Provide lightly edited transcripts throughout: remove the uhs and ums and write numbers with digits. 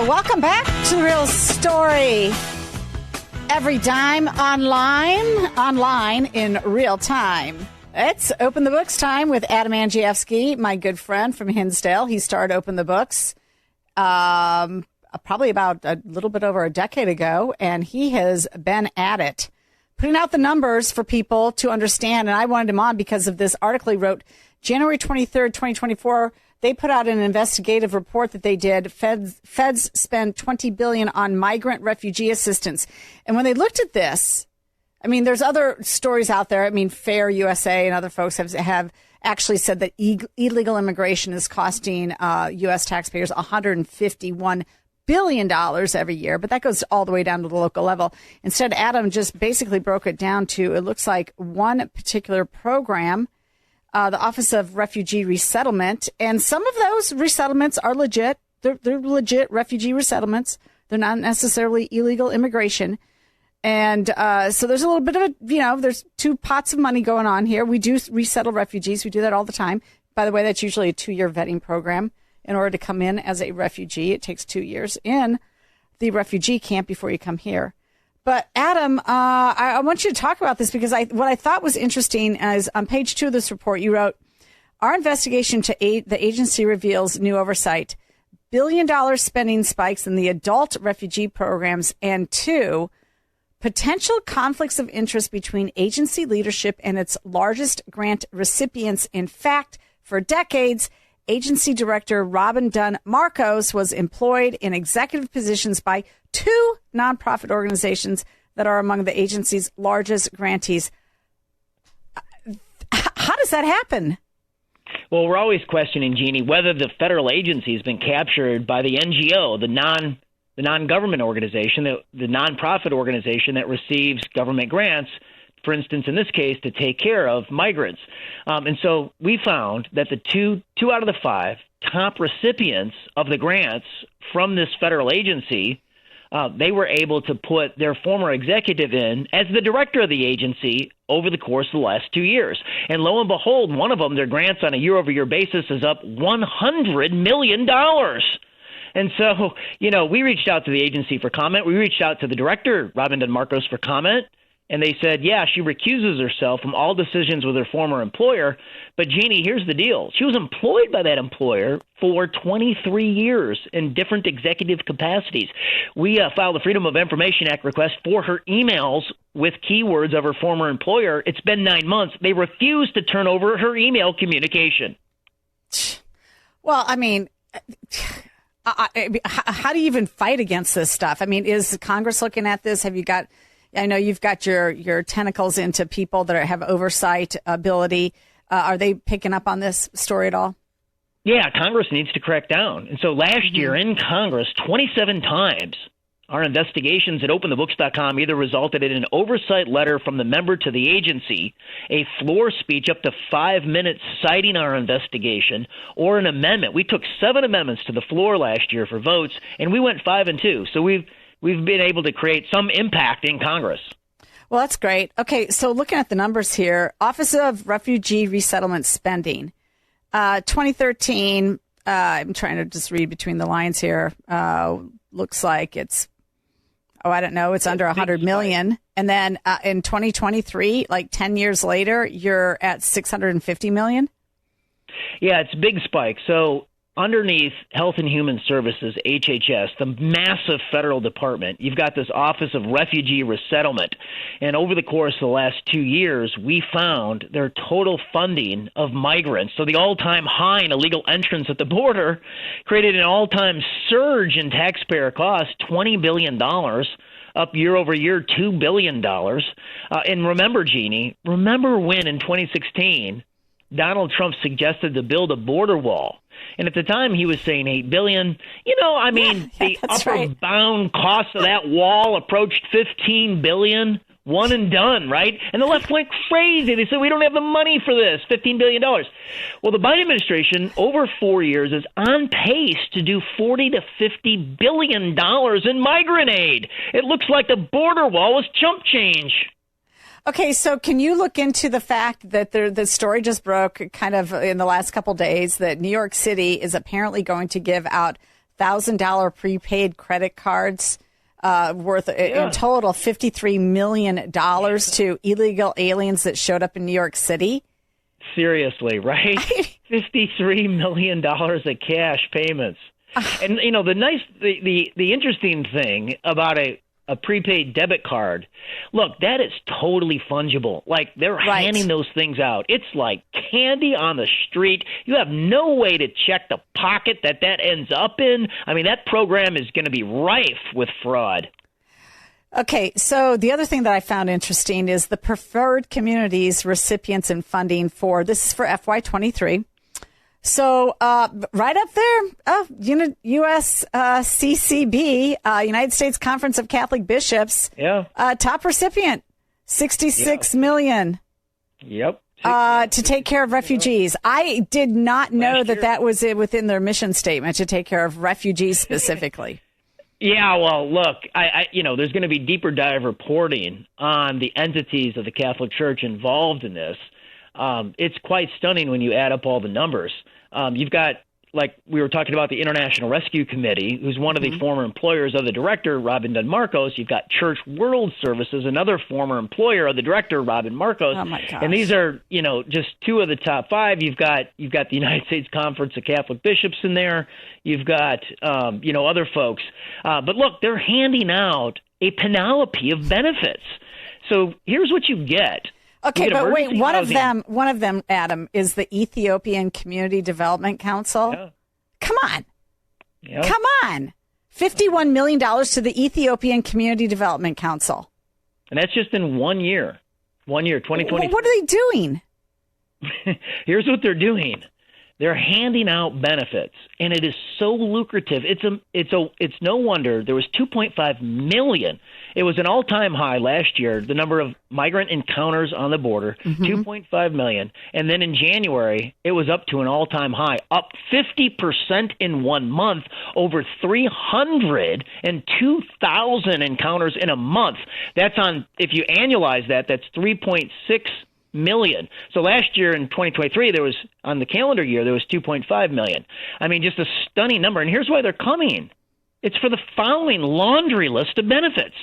Welcome back to The Real Story. Every dime online in real time. It's Open the Books time with Adam Andrzejewski, my good friend from Hinsdale. He started Open the Books probably about a little bit over a decade ago, and he has been at it, putting out the numbers for people to understand. And I wanted him on because of this article he wrote January 23rd, 2024. They put out an investigative report that they did. Feds spend $20 billion on migrant refugee assistance. And when they looked at this, I mean, there's other stories out there. I mean, Fair USA and other folks have actually said that illegal immigration is costing U.S. taxpayers $151 billion every year. But that goes all the way down to the local level. Instead, Adam just basically broke it down to, it looks like one particular program, the Office of Refugee Resettlement. And some of those resettlements are legit. They're legit refugee resettlements. They're not necessarily illegal immigration. And so there's a little bit of there's two pots of money going on here. We do resettle refugees. We do that all the time. By the way, that's usually a 2-year vetting program. In order to come in as a refugee, it takes 2 years in the refugee camp before you come here. But Adam, I want you to talk about this because what I thought was interesting is on page 2 of this report, you wrote, our investigation to the agency reveals new oversight, $1 billion spending spikes in the adult refugee programs, and 2, potential conflicts of interest between agency leadership and its largest grant recipients. In fact, for decades, Agency Director Robin Dunn Marcos was employed in executive positions by 2 nonprofit organizations that are among the agency's largest grantees. How does that happen? Well, we're always questioning, Jeannie, whether the federal agency has been captured by the NGO, the non-government organization, the nonprofit organization that receives government grants, for instance, in this case, to take care of migrants. And so we found that the two out of the 5 top recipients of the grants from this federal agency, they were able to put their former executive in as the director of the agency over the course of the last 2 years. And lo and behold, one of them, their grants on a year-over-year basis is up $100 million. And so, we reached out to the agency for comment. We reached out to the director, Robin Dunn Marcos, for comment. And they said, yeah, she recuses herself from all decisions with her former employer. But, Jeannie, here's the deal. She was employed by that employer for 23 years in different executive capacities. We filed a Freedom of Information Act request for her emails with keywords of her former employer. It's been 9 months. They refused to turn over her email communication. Well, I mean, how do you even fight against this stuff? I mean, is Congress looking at this? I know you've got your tentacles into people that have oversight ability. Are they picking up on this story at all? Yeah, Congress needs to crack down. And so last year in Congress, 27 times, our investigations at openthebooks.com either resulted in an oversight letter from the member to the agency, a floor speech up to 5 minutes citing our investigation, or an amendment. We took 7 amendments to the floor last year for votes, and we went 5-2. So we've been able to create some impact in Congress. Well, that's great. Okay, so looking at the numbers here, Office of Refugee Resettlement spending, 2013, I'm trying to just read between the lines here, looks like it's, it's under 100 million. And then in 2023, like 10 years later, you're at 650 million? Yeah, it's a big spike. So underneath Health and Human Services, HHS, the massive federal department, you've got this Office of Refugee Resettlement. And over the course of the last 2 years, we found their total funding of migrants, so the all-time high in illegal entrance at the border, created an all-time surge in taxpayer costs, $20 billion, up year over year, $2 billion. And remember, Jeannie, when in 2016, Donald Trump suggested to build a border wall. And at the time, he was saying $8 billion. The upper bound cost of that wall approached $15 billion, one and done, right? And the left went crazy. They said, we don't have the money for this, $15 billion. Well, the Biden administration, over 4 years, is on pace to do $40 to $50 billion in migrant aid. It looks like the border wall was chump change. Okay, so can you look into the fact that the story just broke kind of in the last couple days that New York City is apparently going to give out $1,000 prepaid credit cards worth in total $53 million to illegal aliens that showed up in New York City. Seriously, right? $53 million of cash payments. And, you know, the interesting thing about a prepaid debit card, look, that is totally fungible. Like, they're handing those things out. It's like candy on the street. You have no way to check the pocket that ends up in. I mean, that program is going to be rife with fraud. Okay, so the other thing that I found interesting is the preferred communities, recipients, and funding for, this is for FY23. So right up there, USCCB, United States Conference of Catholic Bishops, top recipient, $66 million. Yep. To take care of refugees. I did not know that was within their mission statement, to take care of refugees specifically. Yeah, well, look, I there's going to be deeper dive reporting on the entities of the Catholic Church involved in this. It's quite stunning when you add up all the numbers. You've got, like we were talking about, the International Rescue Committee, who's one of the former employers of the director, Robin Dunn-Marcos. You've got Church World Services, another former employer of the director, Robin Marcos. Oh my gosh. And these are, just two of the top five. You've got the United States Conference of Catholic Bishops in there. You've got, other folks. But look, they're handing out a panoply of benefits. So here's what you get. Okay, but wait, one of them, Adam, is the Ethiopian Community Development Council. Yeah. Come on. Yep. Come on. $51 million to the Ethiopian Community Development Council. And that's just in 1 year. 1 year, 2020. What are they doing? Here's what they're doing. They're handing out benefits, and it is so lucrative. It's no wonder there was 2.5 million. It was an all-time high last year, the number of migrant encounters on the border, 2.5 million. And then in January, it was up to an all-time high, up 50% in 1 month, over 302,000 encounters in a month. That's on, if you annualize that, that's 3.6 million. So last year in 2023, there was, on the calendar year, there was 2.5 million. I mean, just a stunning number. And here's why they're coming. It's for the following laundry list of benefits.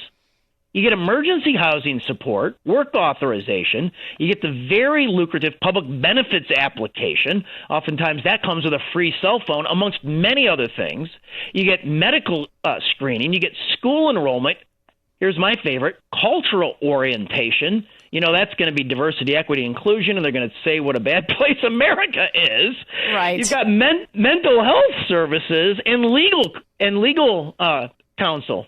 You get emergency housing support, work authorization. You get the very lucrative public benefits application. Oftentimes that comes with a free cell phone, amongst many other things. You get medical screening. You get school enrollment. Here's my favorite, cultural orientation. That's going to be diversity, equity, inclusion, and they're going to say what a bad place America is. Right. You've got mental health services and legal counsel.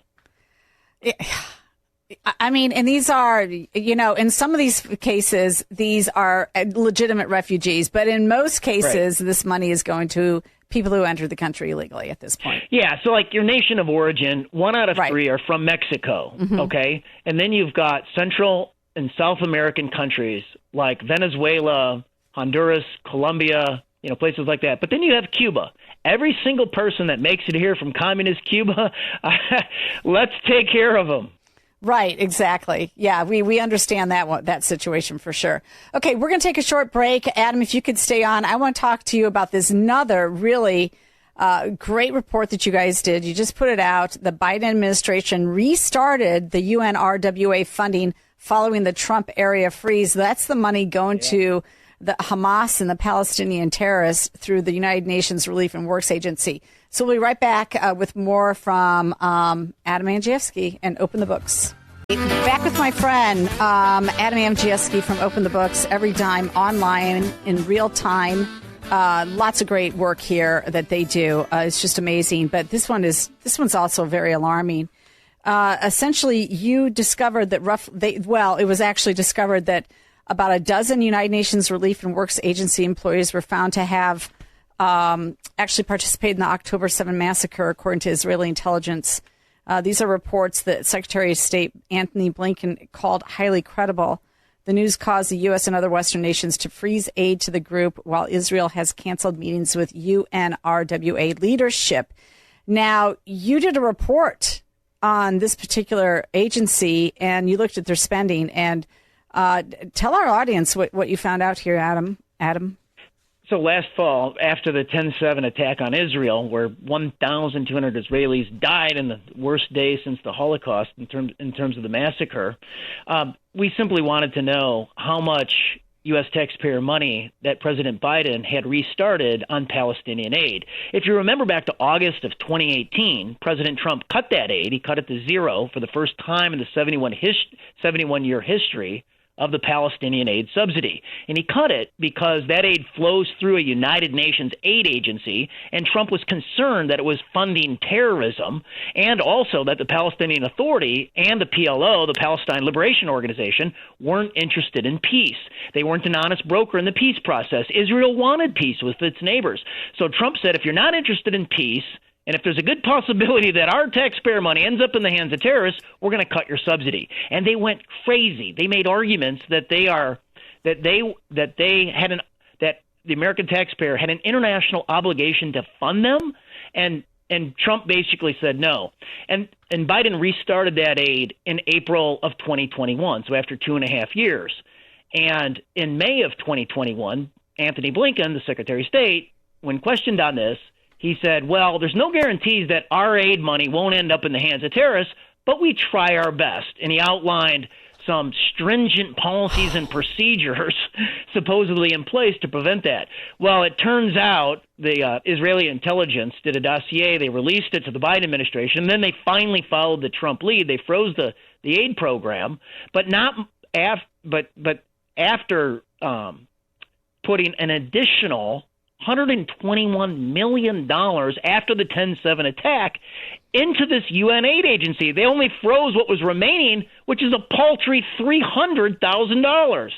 I mean, and these are, in some of these cases, these are legitimate refugees. But in most cases, this money is going to people who entered the country illegally at this point. Yeah. So like your nation of origin, 1 out of 3 are from Mexico. Okay. And then you've got Central and South American countries like Venezuela, Honduras, Colombia, places like that. But then you have Cuba. Every single person that makes it here from communist Cuba, let's take care of them. Right, exactly. Yeah, we understand that situation for sure. Okay, we're going to take a short break. Adam, if you could stay on, I want to talk to you about this another really great report that you guys did. You just put it out. The Biden administration restarted the UNRWA funding following the Trump area freeze. That's the money going to the Hamas and the Palestinian terrorists through the United Nations Relief and Works Agency. So we'll be right back with more from Adam Andrzejewski and Open the Books. Back with my friend Adam Andrzejewski from Open the Books, every dime online in real time. Lots of great work here that they do. It's just amazing. But this one's also very alarming. Essentially, you discovered that it was actually discovered that about a dozen United Nations Relief and Works Agency employees were found to have actually participated in the October 7 massacre, according to Israeli intelligence. These are reports that Secretary of State Antony Blinken called highly credible. The news caused the U.S. and other Western nations to freeze aid to the group, while Israel has canceled meetings with UNRWA leadership. Now, you did a report on this particular agency, and you looked at their spending. And tell our audience what you found out here, Adam. So last fall, after the 10/7 attack on Israel, where 1,200 Israelis died in the worst day since the Holocaust in terms of the massacre, we simply wanted to know how much U.S. taxpayer money that President Biden had restarted on Palestinian aid. If you remember back to August of 2018, President Trump cut that aid. He cut it to zero for the first time in the 71-year history of the Palestinian aid subsidy. And he cut it because that aid flows through a United Nations aid agency, and Trump was concerned that it was funding terrorism, and also that the Palestinian Authority and the PLO, the Palestine Liberation Organization, weren't interested in peace. They weren't an honest broker in the peace process. Israel wanted peace with its neighbors. So Trump said, if you're not interested in peace, and if there's a good possibility that our taxpayer money ends up in the hands of terrorists, we're going to cut your subsidy. And they went crazy. They made arguments that the American taxpayer had an international obligation to fund them, and Trump basically said no. And Biden restarted that aid in April of 2021, so after 2.5 years. And in May of 2021, Anthony Blinken, the Secretary of State, when questioned on this, he said, well, there's no guarantees that our aid money won't end up in the hands of terrorists, but we try our best. And he outlined some stringent policies and procedures supposedly in place to prevent that. Well, it turns out the Israeli intelligence did a dossier. They released it to the Biden administration, and then they finally followed the Trump lead. They froze the aid program, but after putting an additional $121 million after the 10/7 attack into this UN aid agency. They only froze what was remaining, which is a paltry $300,000.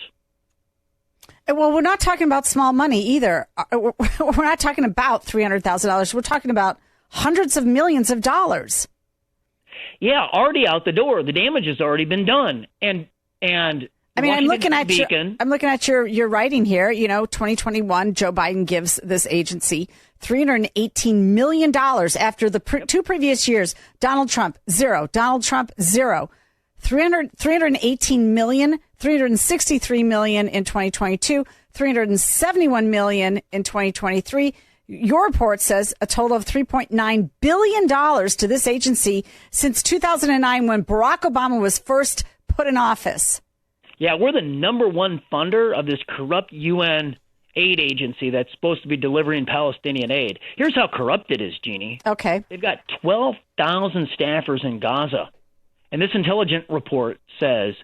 Well, we're not talking about small money either. We're not talking about $300,000. We're talking about hundreds of millions of dollars. Yeah, already out the door. The damage has already been done. And I mean, I'm looking at your writing here. 2021, Joe Biden gives this agency $318 million after the two previous years. Donald Trump, zero. Donald Trump, zero. 318 million, 363 million in 2022, 371 million in 2023. Your report says a total of $3.9 billion to this agency since 2009, when Barack Obama was first put in office. Yeah, we're the number one funder of this corrupt UN aid agency that's supposed to be delivering Palestinian aid. Here's how corrupt it is, Jeannie. Okay. They've got 12,000 staffers in Gaza. And this intelligence report says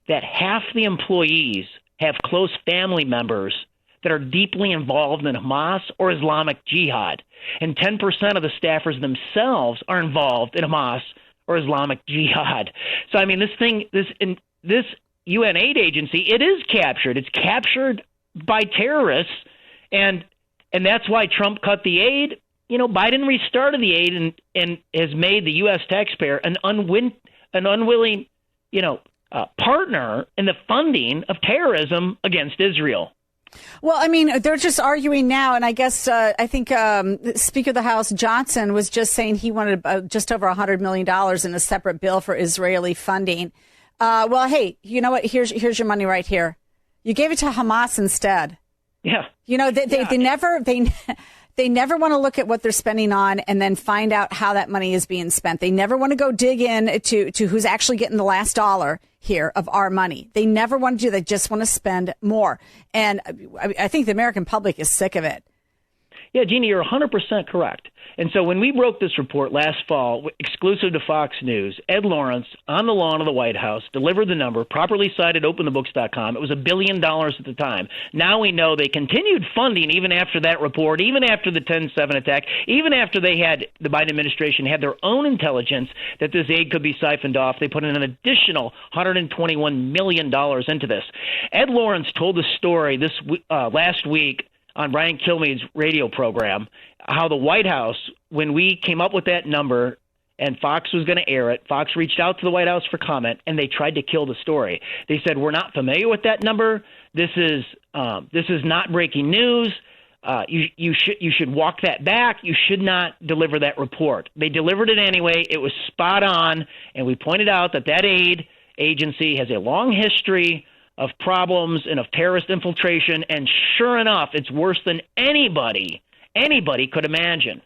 that half the employees have close family members that are deeply involved in Hamas or Islamic Jihad. And 10% of the staffers themselves are involved in Hamas or Islamic Jihad. So, I mean, this UN aid agency, it is captured. It's captured by terrorists, and that's why Trump cut the aid. Biden restarted the aid and has made the U.S. taxpayer an unwilling, partner in the funding of terrorism against Israel. Well, I mean, they're just arguing now, and I guess I think Speaker of the House Johnson was just saying he wanted just over $100 million in a separate bill for Israeli funding. Well, hey, you know what? Here's your money right here. You gave it to Hamas instead. Yeah. They never want to look at what they're spending on and then find out how that money is being spent. They never want to go dig in to who's actually getting the last dollar here of our money. They never want to do that. They just want to spend more. And I think the American public is sick of it. Yeah, Jeannie, you're 100% correct. And so when we broke this report last fall, exclusive to Fox News, Ed Lawrence, on the lawn of the White House, delivered the number, properly cited openthebooks.com. It was $1 billion at the time. Now we know they continued funding even after that report, even after the 10/7 attack, even after the Biden administration had their own intelligence that this aid could be siphoned off. They put in an additional $121 million into this. Ed Lawrence told the story last week on Brian Kilmeade's radio program, how the White House, when we came up with that number and Fox was going to air it, Fox reached out to the White House for comment, and they tried to kill the story. They said, we're not familiar with that number. This is not breaking news. You should walk that back. You should not deliver that report. They delivered it anyway. It was spot on, and we pointed out that aid agency has a long history of problems and of terrorist infiltration. And sure enough, it's worse than anybody could imagine.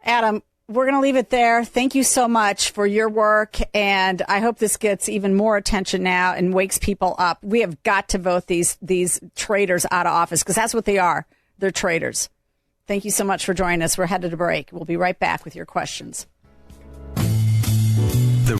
Adam, we're going to leave it there. Thank you so much for your work, and I hope this gets even more attention now and wakes people up. We have got to vote these traitors out of office, because that's what they are. They're traitors. Thank you so much for joining us. We're headed to break. We'll be right back with your questions.